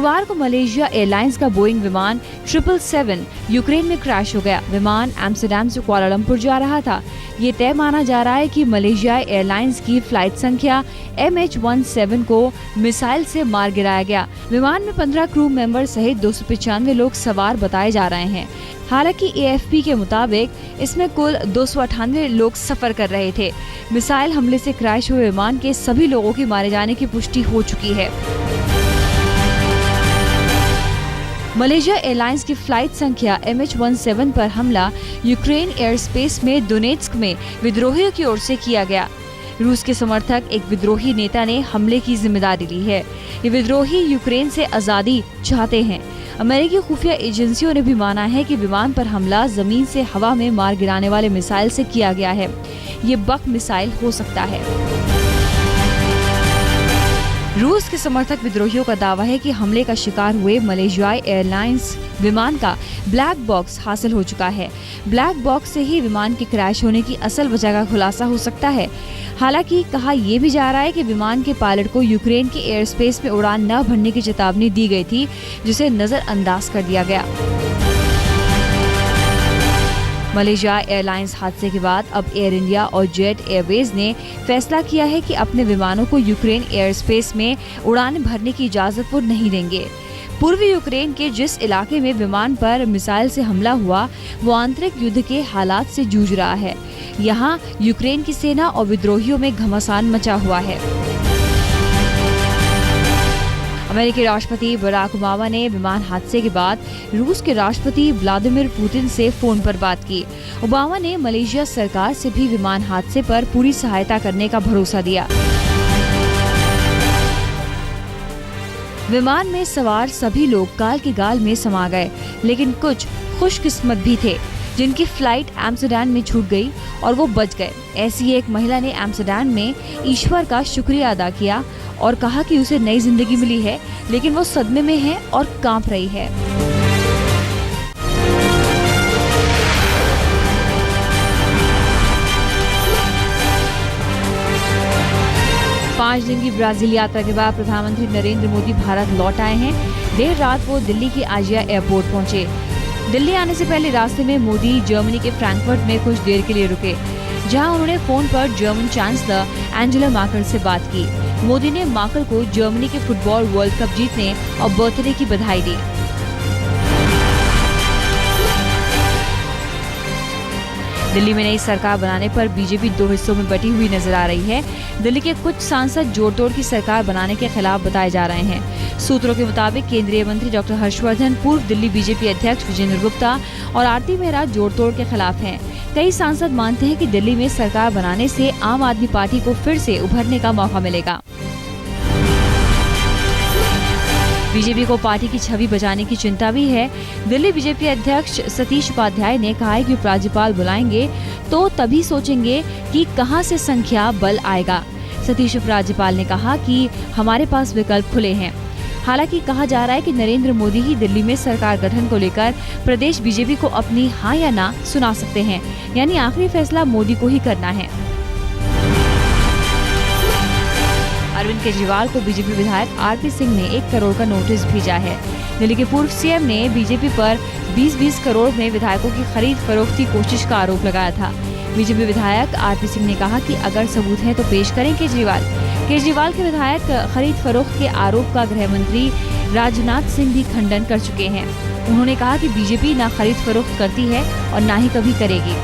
गुरुवार को Malaysia airlines का बोइंग विमान 777 यूक्रेन में क्रैश हो गया। विमान एम्स्टर्डम से कुआलालंपुर जा रहा था। ये तय माना जा रहा है कि मलेशिया एयरलाइंस की फ्लाइट संख्या MH17 को मिसाइल से मार गिराया गया। विमान में 15 क्रू मेंबर सहित 295 लोग सवार बताए जा रहे हैं। हालांकि AFP के मुताबिक इसमें कुल 298 लोग सफर कर रहे थे। मिसाइल हमले से क्रैश हुए विमान के सभी लोगों के मारे जाने की पुष्टि हो चुकी है। मलेशिया एयरलाइंस की फ्लाइट संख्या MH17 पर हमला यूक्रेन एयर स्पेस में दोनेत्स्क में विद्रोहियों की ओर से किया गया। रूस के समर्थक एक विद्रोही नेता ने हमले की जिम्मेदारी ली है। ये विद्रोही यूक्रेन से आजादी चाहते हैं। अमेरिकी खुफिया एजेंसियों ने भी माना है कि विमान पर हमला जमीन से हवा में मार गिराने वाले मिसाइल से किया गया है। ये बक मिसाइल हो सकता है। रूस के समर्थक विद्रोहियों का दावा है कि हमले का शिकार हुए मलेशियाई एयरलाइंस विमान का ब्लैक बॉक्स हासिल हो चुका है। ब्लैक बॉक्स से ही विमान के क्रैश होने की असल वजह का खुलासा हो सकता है। हालांकि कहा यह भी जा रहा है कि विमान के पायलट को यूक्रेन के एयर स्पेस में उड़ान न भरने की चेतावनी दी गई थी, जिसे नजरअंदाज कर दिया गया। मलेशिया एयरलाइंस हादसे के बाद अब एयर इंडिया और जेट एयरवेज ने फैसला किया है कि अपने विमानों को यूक्रेन एयर स्पेस में उड़ान भरने की इजाजत वो नहीं देंगे। पूर्वी यूक्रेन के जिस इलाके में विमान पर मिसाइल से हमला हुआ वो आंतरिक युद्ध के हालात से जूझ रहा है। यहाँ यूक्रेन की सेना और विद्रोहियों में घमासान मचा हुआ है। अमेरिकी राष्ट्रपति बराक ओबामा ने विमान हादसे के बाद रूस के राष्ट्रपति व्लादिमीर पुतिन से फोन पर बात की। ओबामा ने मलेशिया सरकार से भी विमान हादसे पर पूरी सहायता करने का भरोसा दिया। विमान में सवार सभी लोग गाल की गाल में समा गए, लेकिन कुछ खुशकिस्मत भी थे जिनकी फ्लाइट एम्स्टर्डम में छूट गई और वो बच गए। ऐसी एक महिला ने एम्स्टर्डम में ईश्वर का शुक्रिया अदा किया और कहा कि उसे नई जिंदगी मिली है, लेकिन वो सदमे में है और कांप रही है। पाँच दिन की ब्राजील यात्रा के बाद प्रधानमंत्री नरेंद्र मोदी भारत लौट आए हैं। देर रात वो दिल्ली के आजिया एयरपोर्ट पहुंचे। दिल्ली आने से पहले रास्ते में मोदी जर्मनी के फ्रैंकफर्ट में कुछ देर के लिए रुके, जहां उन्होंने फोन पर जर्मन चांसलर एंजेला मर्केल से बात की। मोदी ने मर्केल को जर्मनी के फुटबॉल वर्ल्ड कप जीतने और बर्थडे की बधाई दी। दिल्ली में नई सरकार बनाने पर बीजेपी दो हिस्सों में बटी हुई नजर आ रही है। दिल्ली के कुछ सांसद जोड़तोड़ की सरकार बनाने के खिलाफ बताए जा रहे हैं। सूत्रों के मुताबिक केंद्रीय मंत्री डॉक्टर हर्षवर्धन, पूर्व दिल्ली बीजेपी अध्यक्ष विजेंद्र गुप्ता और आरती मेहरा जोड़तोड़ के खिलाफ हैं। कई सांसद मानते हैं कि दिल्ली में सरकार बनाने से आम आदमी पार्टी को फिर से उभरने का मौका मिलेगा। बीजेपी को पार्टी की छवि बचाने की चिंता भी है। दिल्ली बीजेपी अध्यक्ष सतीश उपाध्याय ने कहा है कि राज्यपाल बुलाएंगे तो तभी सोचेंगे कि कहां से संख्या बल आएगा। सतीश उपराज्यपाल ने कहा कि हमारे पास विकल्प खुले हैं। हालांकि कहा जा रहा है कि नरेंद्र मोदी ही दिल्ली में सरकार गठन को लेकर प्रदेश बीजेपी को अपनी हाँ या ना सुना सकते हैं, यानी आखिरी फैसला मोदी को ही करना है। अरविंद केजरीवाल को बीजेपी विधायक आरपी सिंह ने 1 करोड़ का नोटिस भेजा है। दिल्ली के पूर्व सीएम ने बीजेपी पर 20-20 करोड़ में विधायकों की खरीद फरोख्त की कोशिश का आरोप लगाया था। बीजेपी विधायक आरपी सिंह ने कहा कि अगर सबूत है तो पेश करें केजरीवाल के विधायक खरीद फरोख्त के आरोप का गृह मंत्री राजनाथ सिंह भी खंडन कर चुके हैं। उन्होंने कहा कि बीजेपी न खरीद फरोख्त करती है और न ही कभी करेगी।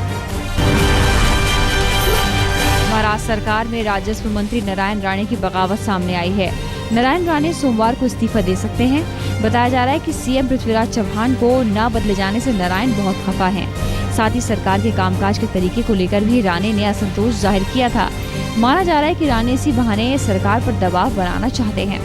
महाराष्ट्र सरकार में राजस्व मंत्री नारायण राणे की बगावत सामने आई है। नारायण राणे सोमवार को इस्तीफा दे सकते हैं। बताया जा रहा है कि सीएम पृथ्वीराज चव्हाण को न बदले जाने से नारायण बहुत खफा हैं। साथ ही सरकार के कामकाज के तरीके को लेकर भी राणे ने असंतोष जाहिर किया था। माना जा रहा है कि राणे इसी बहाने सरकार पर दबाव बनाना चाहते हैं।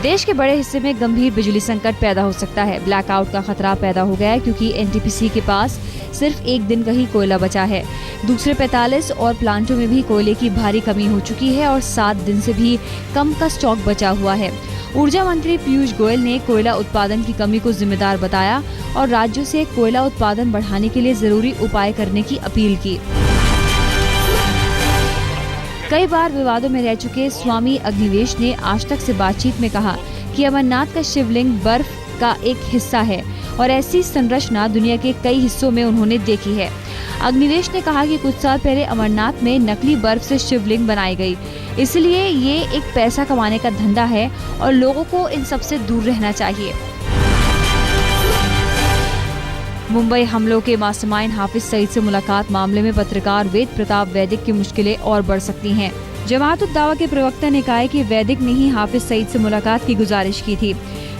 देश के बड़े हिस्से में गंभीर बिजली संकट पैदा हो सकता है। ब्लैकआउट का खतरा पैदा हो गया है क्योंकि एनटीपीसी के पास सिर्फ 1 दिन का ही कोयला बचा है। दूसरे 45 और प्लांटों में भी कोयले की भारी कमी हो चुकी है और 7 दिन से भी कम का स्टॉक बचा हुआ है। ऊर्जा मंत्री पीयूष गोयल ने कोयला उत्पादन की कमी को जिम्मेदार बताया और राज्यों से कोयला उत्पादन बढ़ाने के लिए जरूरी उपाय करने की अपील की। कई बार विवादों में रह चुके स्वामी अग्निवेश ने आज तक से बातचीत में कहा कि अमरनाथ का शिवलिंग बर्फ का एक हिस्सा है और ऐसी संरचना दुनिया के कई हिस्सों में उन्होंने देखी है। अग्निवेश ने कहा कि कुछ साल पहले अमरनाथ में नकली बर्फ से शिवलिंग बनाई गई, इसलिए ये एक पैसा कमाने का धंधा है और लोगों को इन सब से दूर रहना चाहिए। मुंबई हमलों के मास्टरमाइंड हाफिज सईद से मुलाकात मामले में पत्रकार वेद प्रताप वैदिक की मुश्किलें और बढ़ सकती हैं। जमात-उद-दावा के प्रवक्ता ने कहा है कि वैदिक ने ही हाफिज सईद से मुलाकात की गुजारिश की थी।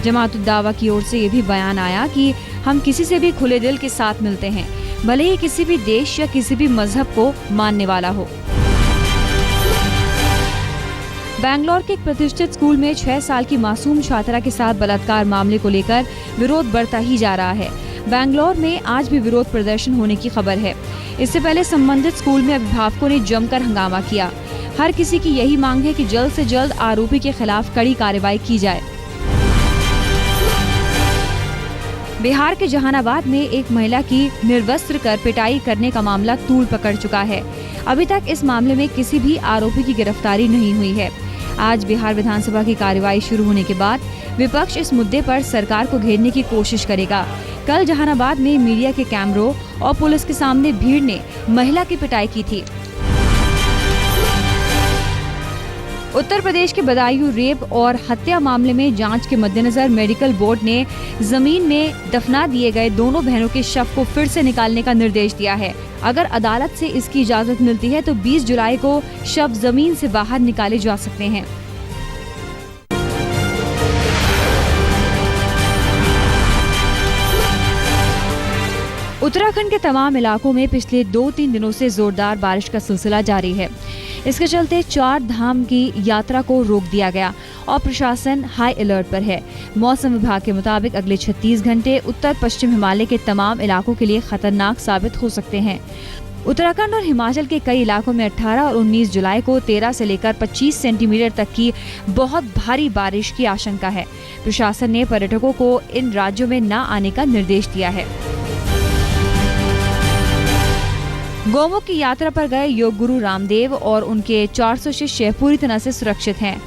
जमात-उद-दावा की ओर से ये भी बयान आया कि हम किसी से भी खुले दिल के साथ मिलते हैं, भले ही किसी भी देश या किसी भी मजहब को मानने वाला हो। बैंगलोर के एक प्रतिष्ठित स्कूल में 6 साल की मासूम छात्रा के साथ बलात्कार मामले को लेकर विरोध बढ़ता ही जा रहा है। बैंगलोर में आज भी विरोध प्रदर्शन होने की खबर है। इससे पहले संबंधित स्कूल में अभिभावकों ने जमकर हंगामा किया। हर किसी की यही मांग है कि जल्द से जल्द आरोपी के खिलाफ कड़ी कार्रवाई की जाए। बिहार के जहानाबाद में एक महिला की निर्वस्त्र कर पिटाई करने का मामला तूल पकड़ चुका है। अभी तक इस मामले में किसी भी आरोपी की गिरफ्तारी नहीं हुई है। आज बिहार विधानसभा की कार्यवाही शुरू होने के बाद विपक्ष इस मुद्दे पर सरकार को घेरने की कोशिश करेगा। कल जहानाबाद में मीडिया के कैमरों और पुलिस के सामने भीड़ ने महिला की पिटाई की थी। उत्तर प्रदेश के बदायूं रेप और हत्या मामले में जांच के मद्देनजर मेडिकल बोर्ड ने जमीन में दफना दिए गए दोनों बहनों के शव को फिर से निकालने का निर्देश दिया है। अगर अदालत से इसकी इजाजत मिलती है तो 20 जुलाई को शव जमीन से बाहर निकाले जा सकते हैं। उत्तराखंड के तमाम इलाकों में पिछले 2-3 दिनों से जोरदार बारिश का सिलसिला जारी है। इसके चलते 4 धाम की यात्रा को रोक दिया गया और प्रशासन हाई अलर्ट पर है। मौसम विभाग के मुताबिक अगले 36 घंटे उत्तर पश्चिम हिमालय के तमाम इलाकों के लिए खतरनाक साबित हो सकते हैं। उत्तराखंड और हिमाचल के कई इलाकों में 18 और 19 जुलाई को 13 से लेकर 25 सेंटीमीटर तक की बहुत भारी बारिश की आशंका है। प्रशासन ने पर्यटकों को इन राज्यों में न आने का निर्देश दिया है। गौमुख की यात्रा पर गए योग गुरु रामदेव और उनके 400 शिष्य पूरी तरह से सुरक्षित हैं।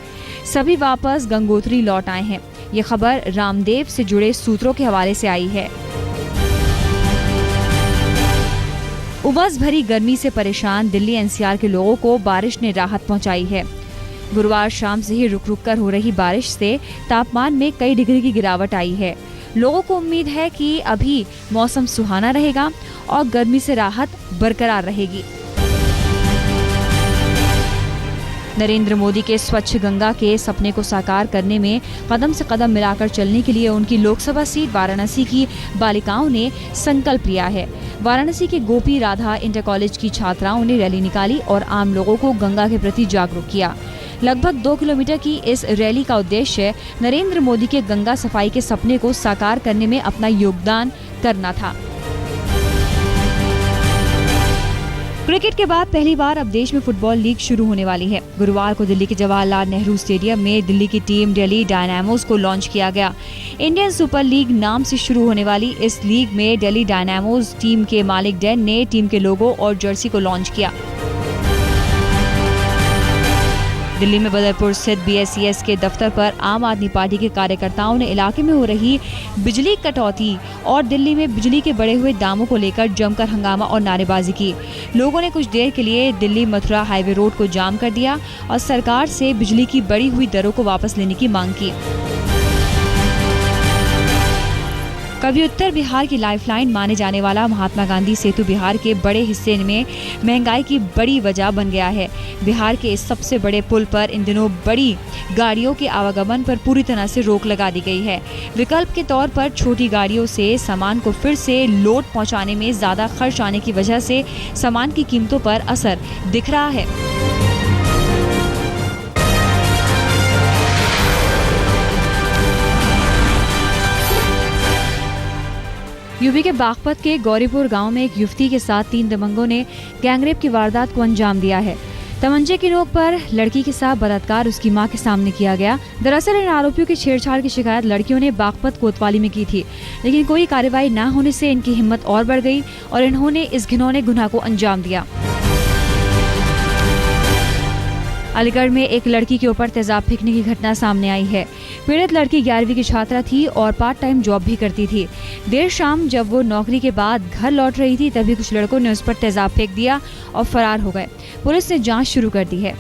सभी वापस गंगोत्री लौट आए हैं। ये खबर रामदेव से जुड़े सूत्रों के हवाले से आई है। उमस भरी गर्मी से परेशान दिल्ली एनसीआर के लोगों को बारिश ने राहत पहुंचाई है। गुरुवार शाम से ही रुक रुक कर हो रही बारिश से तापमान में कई डिग्री की गिरावट आई है। लोगों को उम्मीद है कि अभी मौसम सुहाना रहेगा और गर्मी से राहत बरकरार रहेगी। नरेंद्र मोदी के स्वच्छ गंगा के सपने को साकार करने में कदम से कदम मिलाकर चलने के लिए उनकी लोकसभा सीट वाराणसी की बालिकाओं ने संकल्प लिया है। वाराणसी के गोपी राधा इंटर कॉलेज की छात्राओं ने रैली निकाली और आम लोगों को गंगा के प्रति जागरूक किया। लगभग 2 किलोमीटर की इस रैली का उद्देश्य नरेंद्र मोदी के गंगा सफाई के सपने को साकार करने में अपना योगदान करना था। क्रिकेट के बाद पहली बार अब देश में फुटबॉल लीग शुरू होने वाली है। गुरुवार को दिल्ली के जवाहरलाल नेहरू स्टेडियम में दिल्ली की टीम दिल्ली डायनामोस को लॉन्च किया गया। इंडियन सुपर लीग नाम से शुरू होने वाली इस लीग में दिल्ली डायनामोस टीम के मालिक डैन ने टीम के लोगो और जर्सी को लॉन्च किया। दिल्ली में बदरपुर स्थित BSES के दफ्तर पर आम आदमी पार्टी के कार्यकर्ताओं ने इलाके में हो रही बिजली कटौती और दिल्ली में बिजली के बढ़े हुए दामों को लेकर जमकर हंगामा और नारेबाजी की। लोगों ने कुछ देर के लिए दिल्ली मथुरा हाईवे रोड को जाम कर दिया और सरकार से बिजली की बढ़ी हुई दरों को वापस लेने की मांग की। कभी उत्तर बिहार की लाइफलाइन माने जाने वाला महात्मा गांधी सेतु बिहार के बड़े हिस्से में महंगाई की बड़ी वजह बन गया है। बिहार के इस सबसे बड़े पुल पर इन दिनों बड़ी गाड़ियों के आवागमन पर पूरी तरह से रोक लगा दी गई है। विकल्प के तौर पर छोटी गाड़ियों से सामान को फिर से लोड पहुंचाने में ज्यादा खर्च आने की वजह से सामान की कीमतों पर असर दिख रहा है। यूपी के बागपत के गौरीपुर गांव में एक युवती के साथ 3 दबंगों ने गैंगरेप की वारदात को अंजाम दिया है। तमंचे की नोक पर लड़की के साथ बलात्कार उसकी मां के सामने किया गया। दरअसल इन आरोपियों की छेड़छाड़ की शिकायत लड़कियों ने बागपत कोतवाली में की थी, लेकिन कोई कार्रवाई न होने से इनकी हिम्मत और बढ़ गई और इन्होंने इस घिनौने गुनाह को अंजाम दिया। अलीगढ़ में एक लड़की के ऊपर तेजाब फेंकने की घटना सामने आई है। पीड़ित लड़की 11वीं की छात्रा थी और पार्ट टाइम जॉब भी करती थी। देर शाम जब वो नौकरी के बाद घर लौट रही थी तभी कुछ लड़कों ने उस पर तेजाब फेंक दिया और फरार हो गए। पुलिस ने जांच शुरू कर दी है।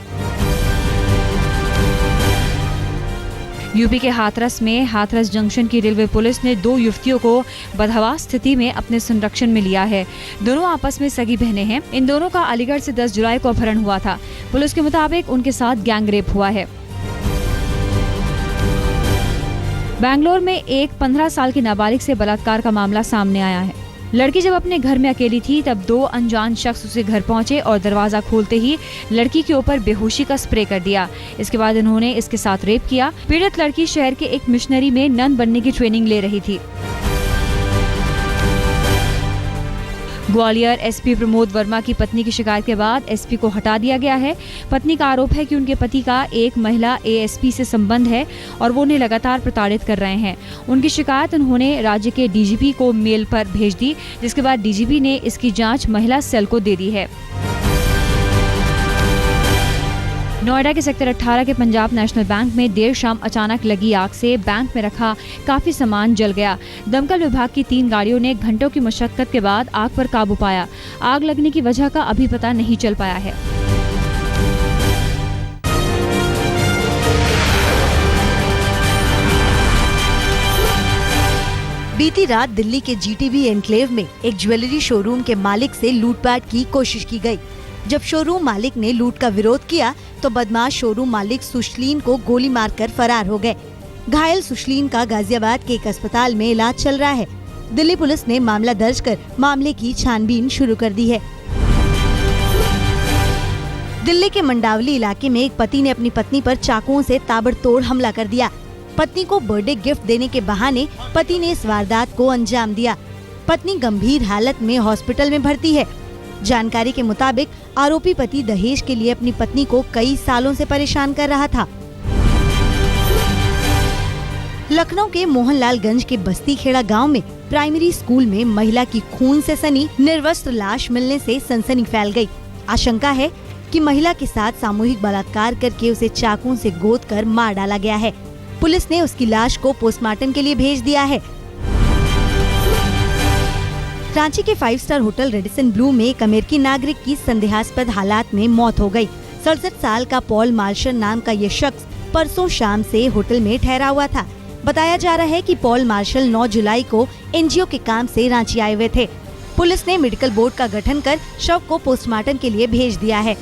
यूपी के हाथरस में हाथरस जंक्शन की रेलवे पुलिस ने 2 युवतियों को बदहवास स्थिति में अपने संरक्षण में लिया है। दोनों आपस में सगी बहनें हैं। इन दोनों का अलीगढ़ से 10 जुलाई को अपहरण हुआ था। पुलिस के मुताबिक उनके साथ गैंग रेप हुआ है। बैंगलोर में एक 15 साल की नाबालिग से बलात्कार का मामला सामने आया है। लड़की जब अपने घर में अकेली थी तब 2 अनजान शख्स उसे घर पहुंचे और दरवाजा खोलते ही लड़की के ऊपर बेहोशी का स्प्रे कर दिया। इसके बाद इन्होंने इसके साथ रेप किया। पीड़ित लड़की शहर के एक मिशनरी में नन बनने की ट्रेनिंग ले रही थी। ग्वालियर एसपी प्रमोद वर्मा की पत्नी की शिकायत के बाद एसपी को हटा दिया गया है। पत्नी का आरोप है कि उनके पति का एक महिला एएसपी से संबंध है और वो उन्हें लगातार प्रताड़ित कर रहे हैं। उनकी शिकायत उन्होंने राज्य के डीजीपी को मेल पर भेज दी, जिसके बाद डीजीपी ने इसकी जांच महिला सेल को दे दी है। नोएडा के सेक्टर 18 के पंजाब नेशनल बैंक में देर शाम अचानक लगी आग से बैंक में रखा काफी सामान जल गया। दमकल विभाग की 3 गाड़ियों ने घंटों की मशक्कत के बाद आग पर काबू पाया। आग लगने की वजह का अभी पता नहीं चल पाया है। बीती रात दिल्ली के जीटीबी एनक्लेव में एक ज्वेलरी शोरूम के मालिक से लूटपाट की कोशिश की गई। जब शोरूम मालिक ने लूट का विरोध किया तो बदमाश शोरूम मालिक सुशीलीन को गोली मारकर फरार हो गए। घायल सुशीलीन का गाजियाबाद के एक अस्पताल में इलाज चल रहा है। दिल्ली पुलिस ने मामला दर्ज कर मामले की छानबीन शुरू कर दी है। दिल्ली के मंडावली इलाके में एक पति ने अपनी पत्नी पर चाकुओं से ताबड़तोड़ हमला कर दिया। पत्नी को बर्थडे गिफ्ट देने के बहाने पति ने इस वारदात को अंजाम दिया। पत्नी गंभीर हालत में हॉस्पिटल में भर्ती है। जानकारी के मुताबिक आरोपी पति दहेज के लिए अपनी पत्नी को कई सालों से परेशान कर रहा था। लखनऊ के मोहनलालगंज के बस्ती खेड़ा गांव में प्राइमरी स्कूल में महिला की खून से सनी निर्वस्त्र लाश मिलने से सनसनी फैल गई। आशंका है कि महिला के साथ सामूहिक बलात्कार करके उसे चाकुओं से गोदकर मार डाला गया है। पुलिस ने उसकी लाश को पोस्टमार्टम के लिए भेज दिया है। रांची के 5 स्टार होटल रेडिसन ब्लू में एक अमेरिकी नागरिक की संदेहास्पद हालात में मौत हो गई। 67 साल का पॉल मार्शल नाम का ये शख्स परसों शाम से होटल में ठहरा हुआ था। बताया जा रहा है कि पॉल मार्शल 9 जुलाई को एनजीओ के काम से रांची आए हुए थे। पुलिस ने मेडिकल बोर्ड का गठन कर शव को पोस्टमार्टम के लिए भेज दिया है।